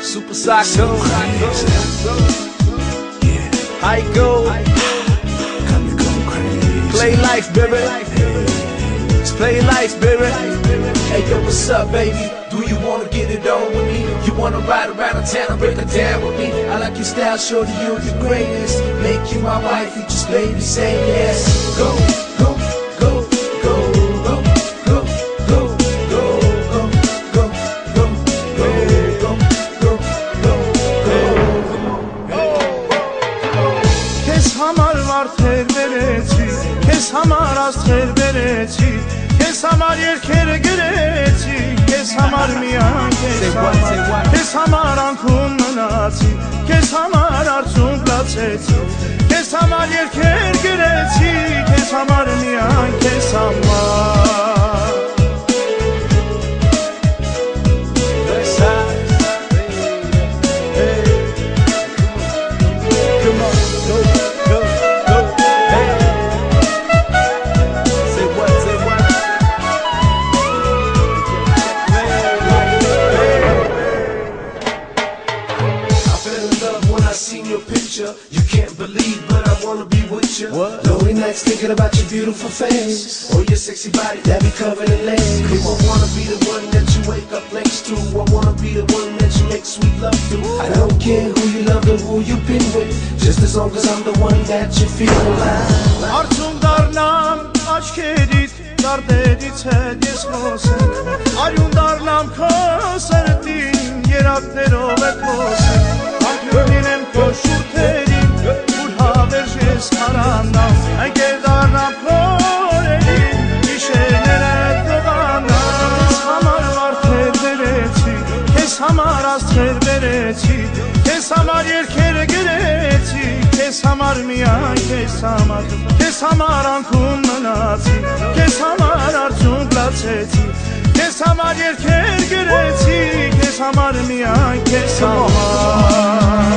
Super Psycho. I go. Play life, baby. Let's play life, baby. Hey, yo, what's up, baby? Do you wanna get it on with me? You wanna ride around the town and break it down with me? I like your style, shorty, you're the greatest. Make you my wife, you just baby say yes. Go, go, go, go, go, go, go, go, go, go, go, go, go, go, go. Kes hamar var ter vereci, kes hamar az ter vereci, kes hamar yerkere gereci, kes hamar miyan kes hamar ankun manaci, kes hamar arçun placeci, kes hamar yerker gereci, kes hamar miyan kes hamar. You can't believe, but I wanna be with you. Lonely nights thinking about your beautiful face, or your sexy body that be covered in lace. I wanna be the one that you wake up next to. I wanna be the one that you make sweet love to. I don't care who you love or who you've been with, just as long as I'm the one that you feel alive. Arçun darnam aşkerit dardedit hediyes kosen, Arjun darnam kosertin yeraknerov et kosen, Arjuninem koşur terin Burha verjes karanam, Eğer darnam korerin işelere doğanam. Kes hamar var ter vereci, kes hamar az ter vereci, kes hamar yerkere gereci, kes hamar miyan kes hamar ankun manaci, kes hamar arçun placeci, kes hamar yerker gereci, kes hamar miyan kes hamar.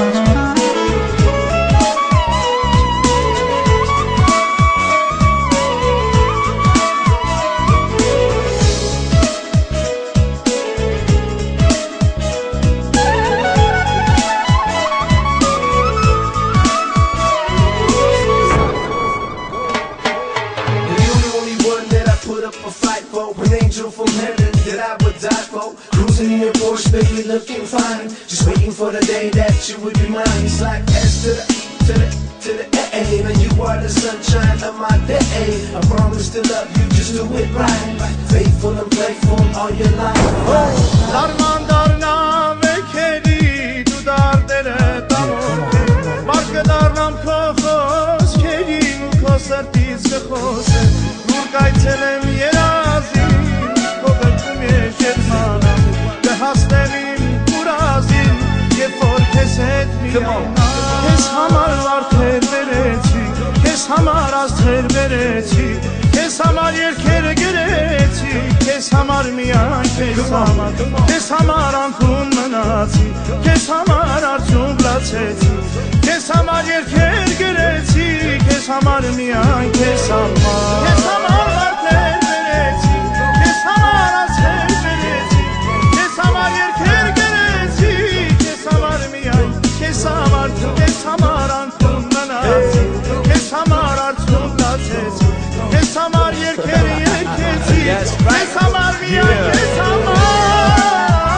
An angel from heaven that I would die for. Cruising in your Porsche, baby, looking fine. Just waiting for the day that you would be mine. It's like S to the A. And you are the sunshine of my day. I promise to love you, just do it right. Faithful and playful all your life. Darman darnam vekeli tu dardere damorte, Barke darnam kochos keli u kosertiz vechose, Nur kaytelem yerazi Kes hamar var ter vereci, kes hamar az ter vereci, kes hamar yerkere gereci, kes hamar miyan kes hamar ankun manaci, kes hamar arçun placeci, kes hamar yerker gereci, kes hamar miyan kes hamar.